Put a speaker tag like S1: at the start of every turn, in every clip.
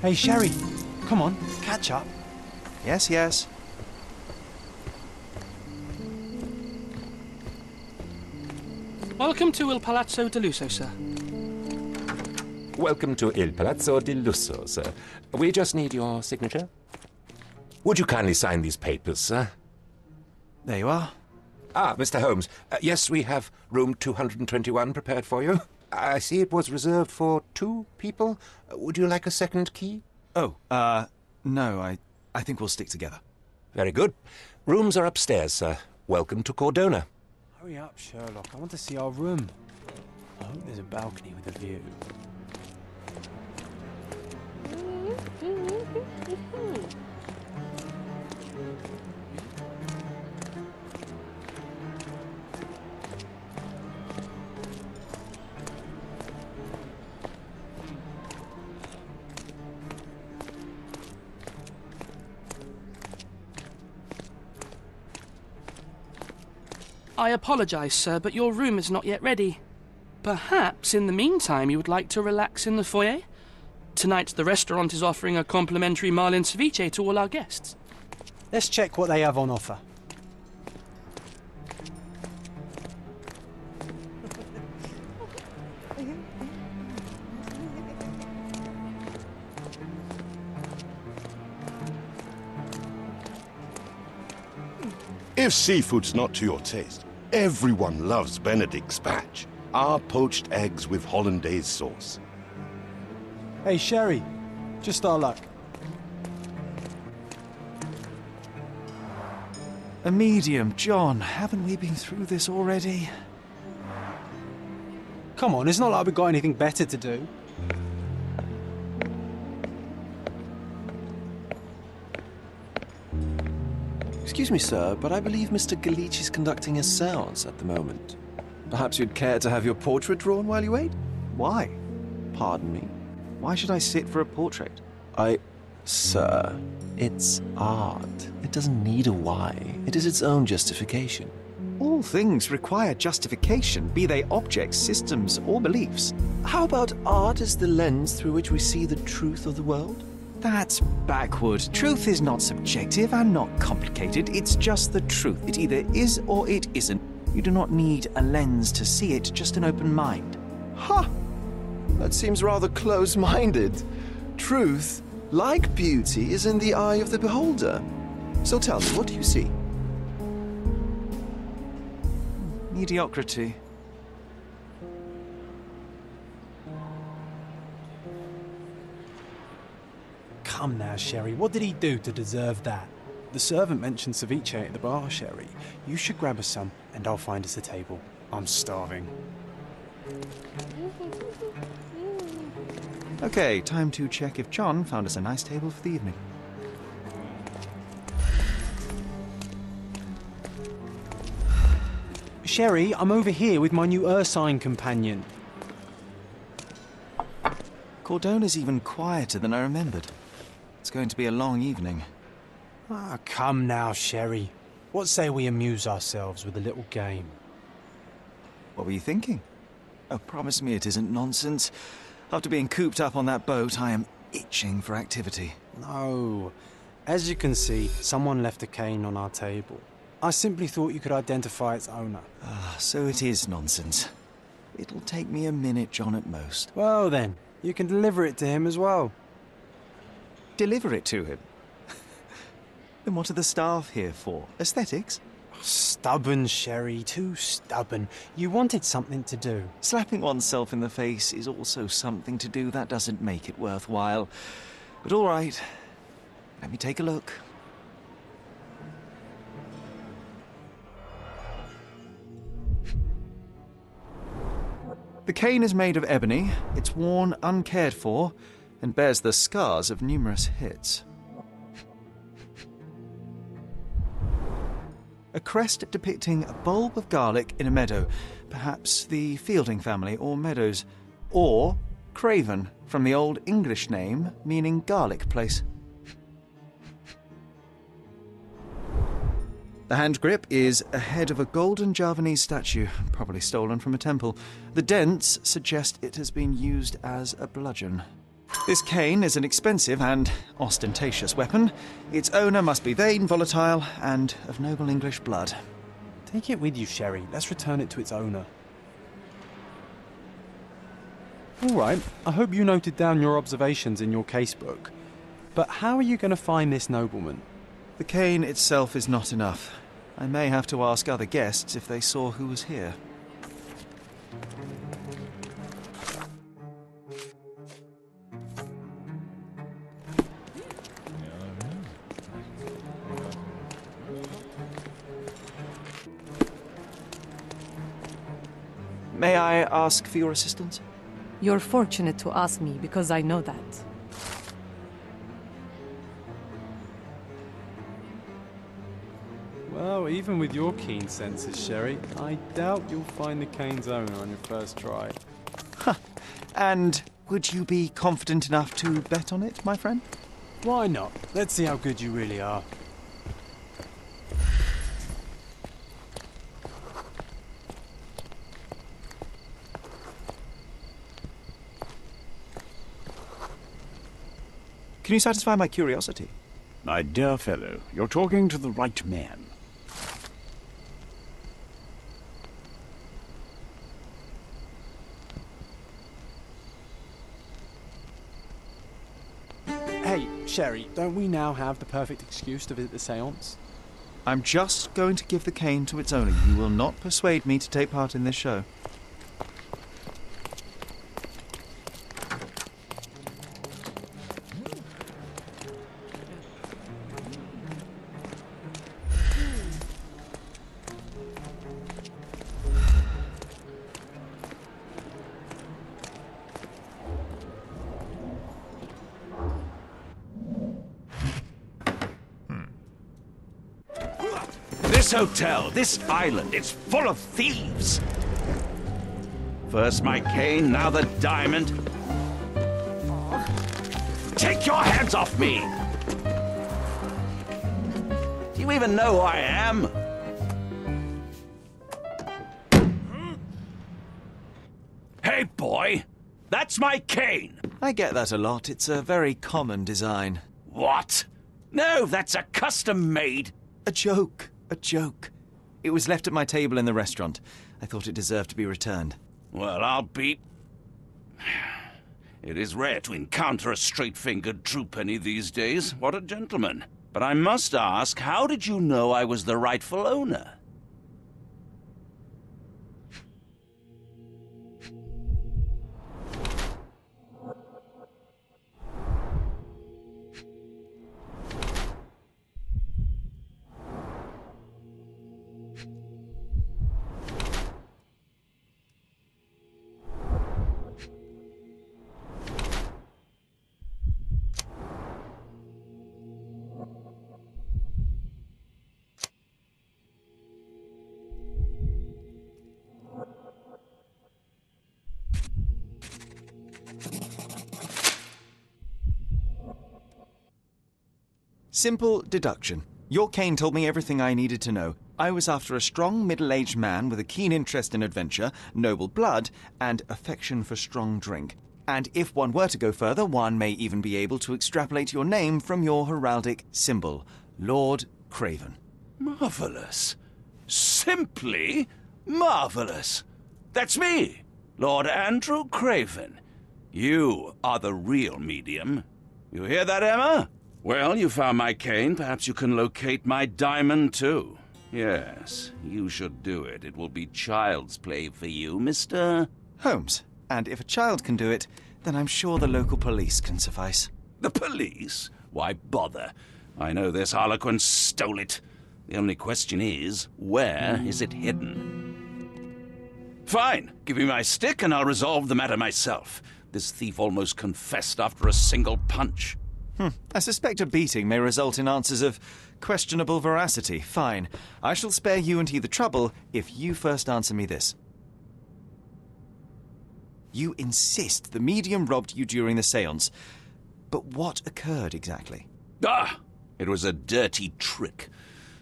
S1: Hey, Sherry, come on, catch up.
S2: Yes, yes.
S3: Welcome to Il Palazzo di Lusso, sir.
S4: Welcome to Il Palazzo di Lusso, sir. We just need your signature. Would you kindly sign these papers, sir?
S2: There you are.
S4: Ah, Mr. Holmes. Yes, we have room 221 prepared for you. I see it was reserved for 2 people. Would you like a second key?
S2: Oh, no, I think we'll stick together.
S4: Very good. Rooms are upstairs, sir. Welcome to Cordona.
S1: Hurry up, Sherlock. I want to see our room. I hope there's a balcony with a view.
S3: I apologise, sir, but your room is not yet ready. Perhaps, in the meantime, you would like to relax in the foyer? Tonight, the restaurant is offering a complimentary marlin ceviche to all our guests.
S1: Let's check what they have on offer.
S5: If seafood's not to your taste, everyone loves Benedict's batch. Our poached eggs with hollandaise sauce.
S1: Hey, Sherry, just our luck.
S2: A medium, John. Haven't we been through this already?
S1: Come on, it's not like we've got anything better to do.
S6: Excuse me, sir, but I believe Mr. Galich is conducting a séance at the moment. Perhaps you'd care to have your portrait drawn while you wait?
S2: Why?
S6: Pardon me?
S2: Why should I sit for a portrait?
S6: Sir, it's art. It doesn't need a why. It is its own justification.
S2: All things require justification, be they objects, systems, or beliefs.
S6: How about art as the lens through which we see the truth of the world?
S2: That's backward. Truth is not subjective and not complicated. It's just the truth. It either is or it isn't. You do not need a lens to see it, just an open mind.
S6: Ha! That seems rather close-minded. Truth, like beauty, is in the eye of the beholder. So tell me, what do you see?
S2: Mediocrity.
S1: Come now, Sherry, what did he do to deserve that? The servant mentioned ceviche at the bar, Sherry. You should grab us some, and I'll find us a table. I'm starving.
S2: Okay, time to check if John found us a nice table for the evening.
S1: Sherry, I'm over here with my new Ursine companion.
S2: Cordona's even quieter than I remembered. It's going to be a long evening.
S1: Ah, come now, Sherry. What say we amuse ourselves with a little game?
S2: What were you thinking? Oh, promise me it isn't nonsense. After being cooped up on that boat, I am itching for activity.
S1: No. As you can see, someone left a cane on our table. I simply thought you could identify its owner.
S2: Ah, so it is nonsense. It'll take me a minute, John, at most.
S1: Well then, you can deliver it to him as well.
S2: Deliver it to him? Then what are the staff here for? Aesthetics?
S1: Stubborn, Sherry, too stubborn. You wanted something to do.
S2: Slapping oneself in the face is also something to do. That doesn't make it worthwhile. But all right, let me take a look. The cane is made of ebony, it's worn uncared for, and bears the scars of numerous hits. A crest depicting a bulb of garlic in a meadow, perhaps the Fielding family or Meadows, or Craven, from the Old English name meaning garlic place. The hand grip is a head of a golden Javanese statue, probably stolen from a temple. The dents suggest it has been used as a bludgeon. This cane is an expensive and ostentatious weapon. Its owner must be vain, volatile, and of noble English blood.
S1: Take it with you, Sherry. Let's return it to its owner. All right, I hope you noted down your observations in your casebook. But how are you going to find this nobleman?
S2: The cane itself is not enough. I may have to ask other guests if they saw who was here. May I ask for your assistance?
S7: You're fortunate to ask me because I know that.
S1: Well, even with your keen senses, Sherry, I doubt you'll find the cane's owner on your first try.
S2: And would you be confident enough to bet on it, my friend?
S1: Why not? Let's see how good you really are.
S2: Can you satisfy my curiosity?
S8: My dear fellow, you're talking to the right man.
S1: Hey, Sherry, don't we now have the perfect excuse to visit the séance?
S2: I'm just going to give the cane to its owner. You will not persuade me to take part in this show.
S8: This hotel, this island, it's full of thieves. First my cane, now the diamond. Take your hands off me! Do you even know who I am? Hey, boy! That's my cane!
S2: I get that a lot. It's a very common design.
S8: What? No, that's a custom-made...
S2: A joke. A joke. It was left at my table in the restaurant. I thought it deserved to be returned.
S8: Well, I'll be... It is rare to encounter a straight-fingered true penny these days. What a gentleman. But I must ask, how did you know I was the rightful owner?
S2: Simple deduction. Your cane told me everything I needed to know. I was after a strong, middle-aged man with a keen interest in adventure, noble blood, and affection for strong drink. And if one were to go further, one may even be able to extrapolate your name from your heraldic symbol, Lord Craven.
S8: Marvelous. Simply marvelous. That's me, Lord Andrew Craven. You are the real medium. You hear that, Emma? Well, you found my cane. Perhaps you can locate my diamond, too. Yes, you should do it. It will be child's play for you, Mr.
S2: Holmes. And if a child can do it, then I'm sure the local police can suffice.
S8: The police? Why bother? I know this harlequin stole it. The only question is, where is it hidden? Fine. Give me my stick and I'll resolve the matter myself. This thief almost confessed after a single punch.
S2: I suspect a beating may result in answers of questionable veracity. Fine. I shall spare you and he the trouble if you first answer me this. You insist the medium robbed you during the séance. But what occurred exactly?
S8: It was a dirty trick.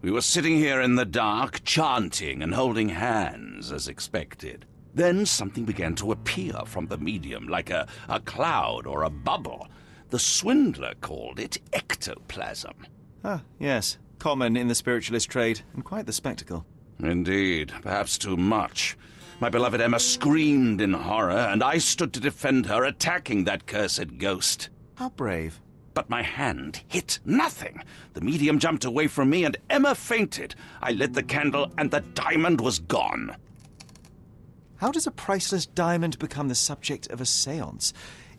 S8: We were sitting here in the dark, chanting and holding hands, as expected. Then something began to appear from the medium, like a cloud or a bubble. The swindler called it ectoplasm.
S2: Ah, yes. Common in the spiritualist trade, and quite the spectacle.
S8: Indeed, perhaps too much. My beloved Emma screamed in horror, and I stood to defend her, attacking that cursed ghost.
S2: How brave.
S8: But my hand hit nothing. The medium jumped away from me, and Emma fainted. I lit the candle, and the diamond was gone.
S2: How does a priceless diamond become the subject of a séance?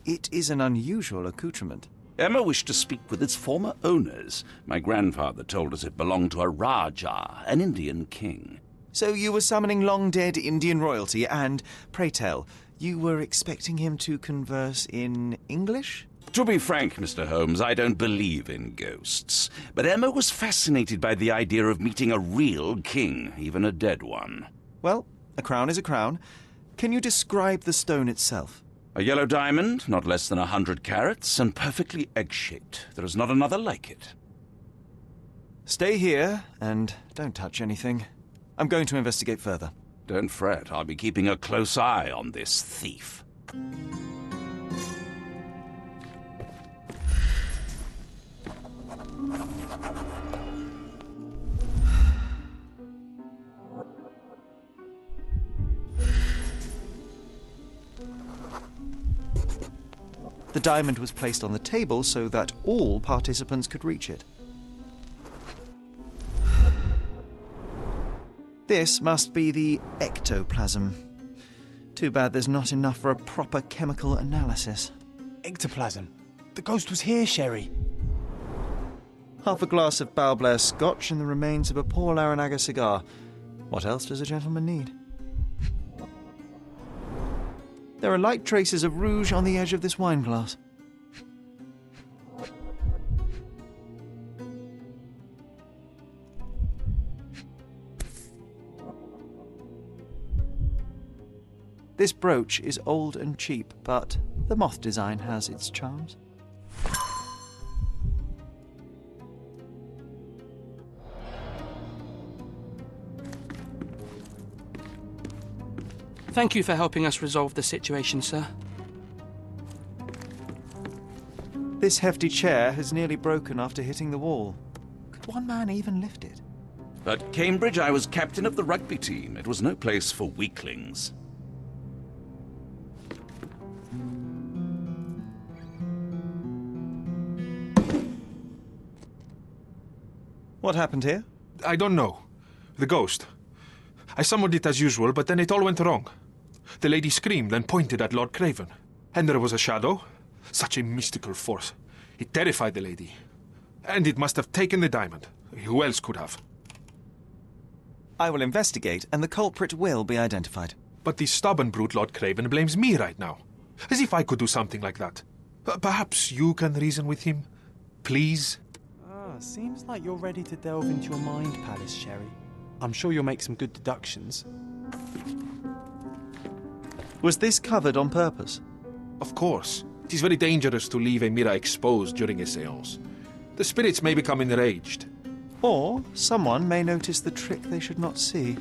S2: It is an unusual accoutrement.
S8: Emma wished to speak with its former owners. My grandfather told us it belonged to a Raja, an Indian king.
S2: So you were summoning long-dead Indian royalty, and, pray tell, you were expecting him to converse in English?
S8: To be frank, Mr. Holmes, I don't believe in ghosts. But Emma was fascinated by the idea of meeting a real king, even a dead one.
S2: Well, a crown is a crown. Can you describe the stone itself?
S8: A yellow diamond, not less than 100 carats, and perfectly egg-shaped. There is not another like it.
S2: Stay here, and don't touch anything. I'm going to investigate further.
S8: Don't fret, I'll be keeping a close eye on this thief.
S2: The diamond was placed on the table so that all participants could reach it. This must be the ectoplasm. Too bad there's not enough for a proper chemical analysis.
S1: Ectoplasm. The ghost was here, Sherry.
S2: Half a glass of Balblair scotch and the remains of a poor Laranaga cigar. What else does a gentleman need? There are light traces of rouge on the edge of this wine glass. This brooch is old and cheap, but the moth design has its charms.
S3: Thank you for helping us resolve the situation, sir.
S2: This hefty chair has nearly broken after hitting the wall. Could one man even lift it?
S8: At Cambridge, I was captain of the rugby team. It was no place for weaklings.
S2: What happened here?
S9: I don't know. The ghost. I summoned it as usual, but then it all went wrong. The lady screamed and pointed at Lord Craven. And there was a shadow. Such a mystical force. It terrified the lady. And it must have taken the diamond. Who else could have?
S2: I will investigate, and the culprit will be identified.
S9: But the stubborn brute Lord Craven blames me right now. As if I could do something like that. Perhaps you can reason with him? Please?
S1: Seems like you're ready to delve into your mind palace, Sherry. I'm sure you'll make some good deductions.
S2: Was this covered on purpose?
S9: Of course. It is very dangerous to leave a mirror exposed during a séance. The spirits may become enraged.
S2: Or someone may notice the trick they should not see.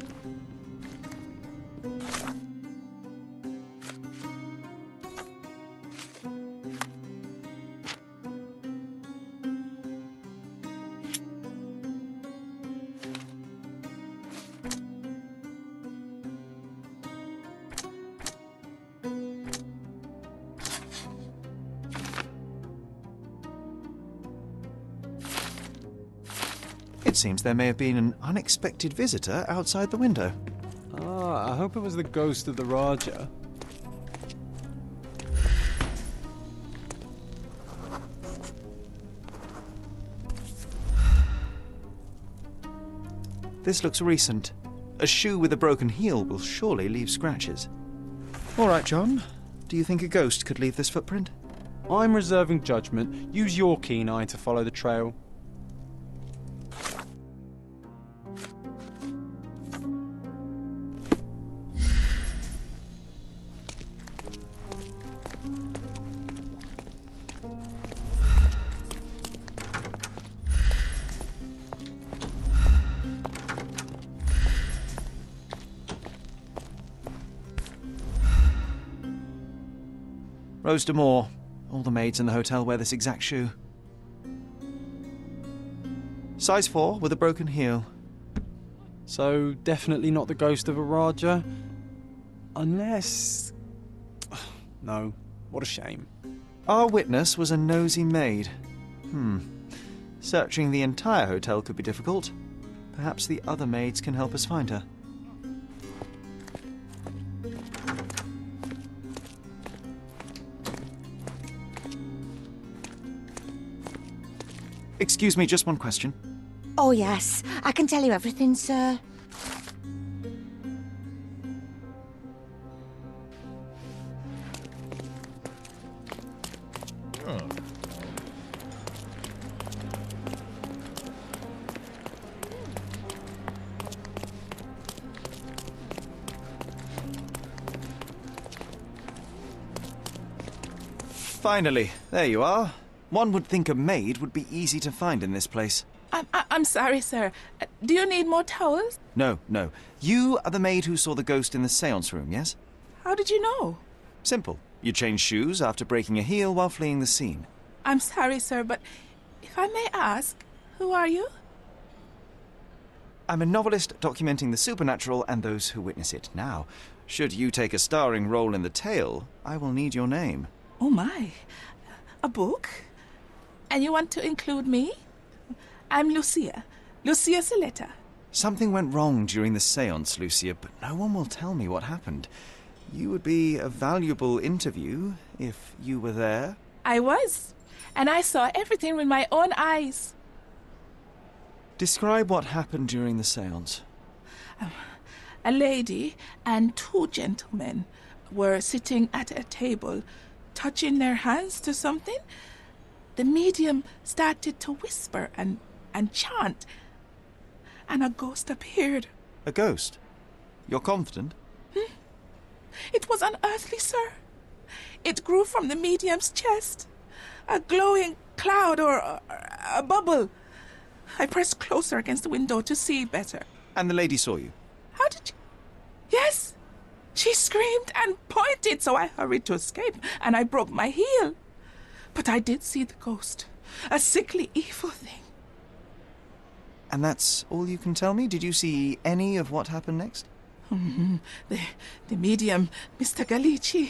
S2: It seems there may have been an unexpected visitor outside the window.
S1: I hope it was the ghost of the Raja.
S2: This looks recent. A shoe with a broken heel will surely leave scratches. All right, John. Do you think a ghost could leave this footprint?
S1: I'm reserving judgment. Use your keen eye to follow the trail.
S2: Rose D'Amour. All the maids in the hotel wear this exact shoe. Size 4 with a broken heel.
S1: So, definitely not the ghost of a Raja? Unless... No, what a shame.
S2: Our witness was a nosy maid. Searching the entire hotel could be difficult. Perhaps the other maids can help us find her. Excuse me, just one question.
S10: Oh, yes. I can tell you everything, sir.
S2: Finally, there you are. One would think a maid would be easy to find in this place.
S11: I'm sorry, sir. Do you need more towels?
S2: No. You are the maid who saw the ghost in the seance room, yes?
S11: How did you know?
S2: Simple. You changed shoes after breaking a heel while fleeing the scene.
S11: I'm sorry, sir, but if I may ask, who are you?
S2: I'm a novelist documenting the supernatural and those who witness it. Now, should you take a starring role in the tale, I will need your name.
S11: Oh, my. A book? And you want to include me? I'm Lucia. Lucia Saletta.
S2: Something went wrong during the seance, Lucia, but no one will tell me what happened. You would be a valuable interview if you were there.
S11: I was. And I saw everything with my own eyes.
S2: Describe what happened during the seance.
S11: A lady and 2 gentlemen were sitting at a table, touching their hands to something. The medium started to whisper and chant, and a ghost appeared.
S2: A ghost? You're confident?
S11: It was unearthly, sir. It grew from the medium's chest. A glowing cloud or a bubble. I pressed closer against the window to see better.
S2: And the lady saw you?
S11: How did you... Yes! She screamed and pointed, so I hurried to escape, and I broke my heel. But I did see the ghost. A sickly, evil thing.
S2: And that's all you can tell me? Did you see any of what happened next?
S11: The medium, Mr. Galici,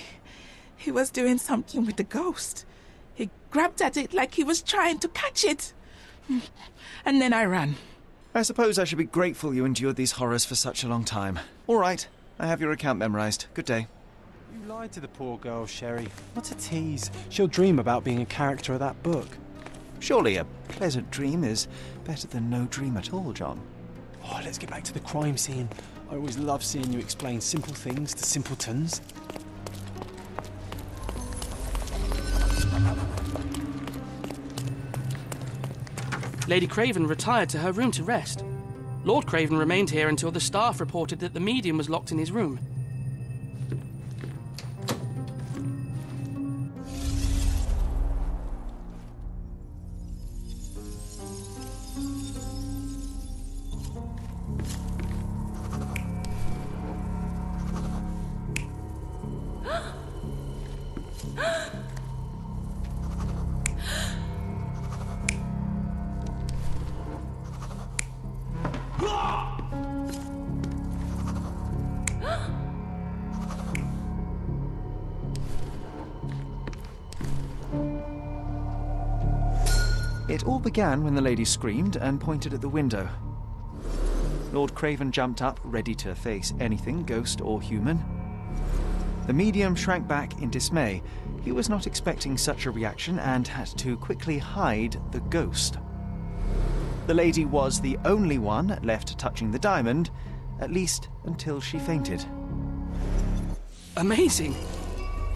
S11: he was doing something with the ghost. He grabbed at it like he was trying to catch it. And then I ran.
S2: I suppose I should be grateful you endured these horrors for such a long time. All right, I have your account memorized. Good day.
S1: You lied to the poor girl, Sherry. What a tease. She'll dream about being a character of that book.
S2: Surely a pleasant dream is better than no dream at all, John.
S1: Oh, let's get back to the crime scene. I always love seeing you explain simple things to simpletons.
S3: Lady Craven retired to her room to rest. Lord Craven remained here until the staff reported that the medium was locked in his room.
S2: It all began when the lady screamed and pointed at the window. Lord Craven jumped up, ready to face anything, ghost or human. The medium shrank back in dismay. He was not expecting such a reaction and had to quickly hide the ghost. The lady was the only one left touching the diamond, at least until she fainted.
S3: Amazing.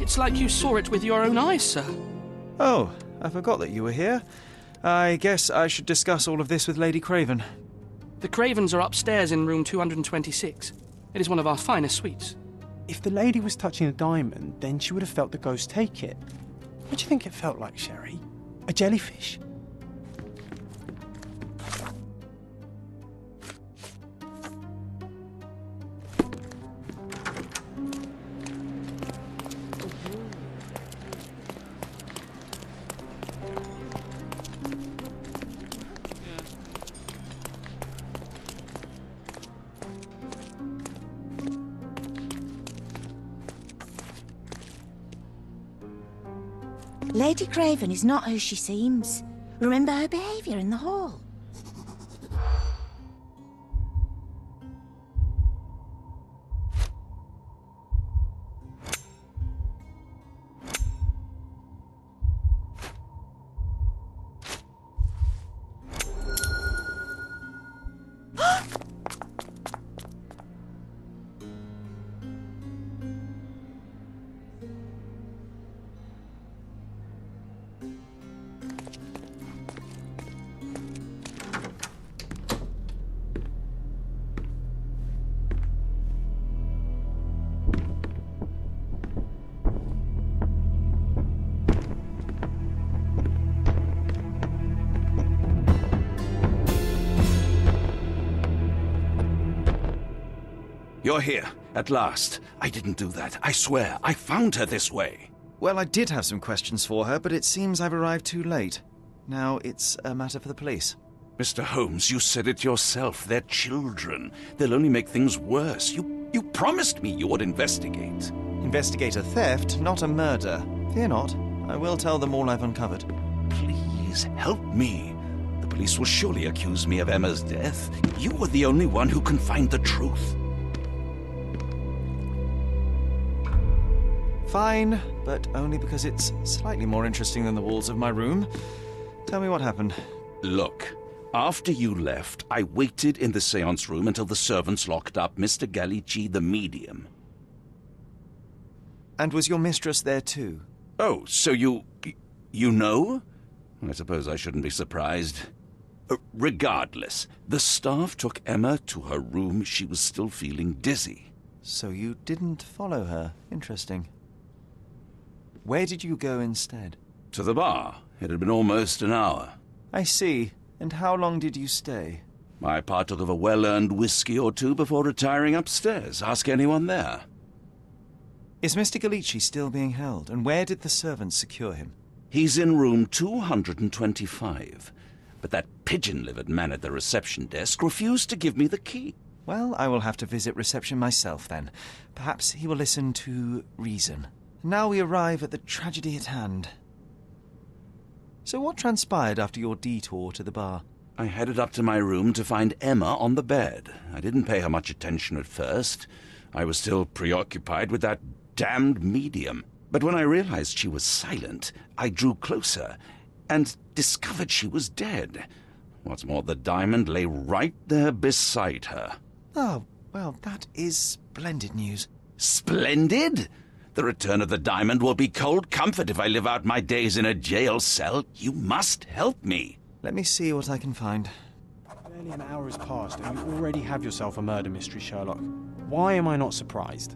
S3: It's like you saw it with your own eyes, sir.
S2: Oh, I forgot that you were here. I guess I should discuss all of this with Lady Craven.
S3: The Cravens are upstairs in room 226. It is one of our finest suites.
S1: If the lady was touching a diamond, then she would have felt the ghost take it. What do you think it felt like, Sherry? A jellyfish?
S10: Lady Craven is not who she seems. Remember her behaviour in the hall?
S8: You're here, at last. I didn't do that. I swear, I found her this way.
S2: Well, I did have some questions for her, but it seems I've arrived too late. Now it's a matter for the police.
S8: Mr. Holmes, you said it yourself. They're children. They'll only make things worse. You promised me you would investigate.
S2: Investigate a theft, not a murder. Fear not. I will tell them all I've uncovered.
S8: Please help me. The police will surely accuse me of Emma's death. You are the only one who can find the truth.
S2: Fine, but only because it's slightly more interesting than the walls of my room. Tell me what happened.
S8: Look, after you left, I waited in the seance room until the servants locked up Mr. Gallici, the medium.
S2: And was your mistress there too?
S8: Oh, so you know? I suppose I shouldn't be surprised. Regardless, the staff took Emma to her room. She was still feeling dizzy.
S2: So you didn't follow her. Interesting. Where did you go instead?
S8: To the bar. It had been almost an hour.
S2: I see. And how long did you stay?
S8: I partook of a well-earned whiskey or two before retiring upstairs. Ask anyone there.
S2: Is Mr. Gallici still being held? And where did the servants secure him?
S8: He's in room 225. But that pigeon-livered man at the reception desk refused to give me the key.
S2: Well, I will have to visit reception myself then. Perhaps he will listen to reason. Now we arrive at the tragedy at hand. So what transpired after your detour to the bar?
S8: I headed up to my room to find Emma on the bed. I didn't pay her much attention at first. I was still preoccupied with that damned medium. But when I realized she was silent, I drew closer and discovered she was dead. What's more, the diamond lay right there beside her.
S2: Oh, well, that is splendid news.
S8: Splendid? The return of the diamond will be cold comfort if I live out my days in a jail cell. You must help me.
S2: Let me see what I can find.
S1: Barely an hour has passed and you already have yourself a murder mystery, Sherlock. Why am I not surprised?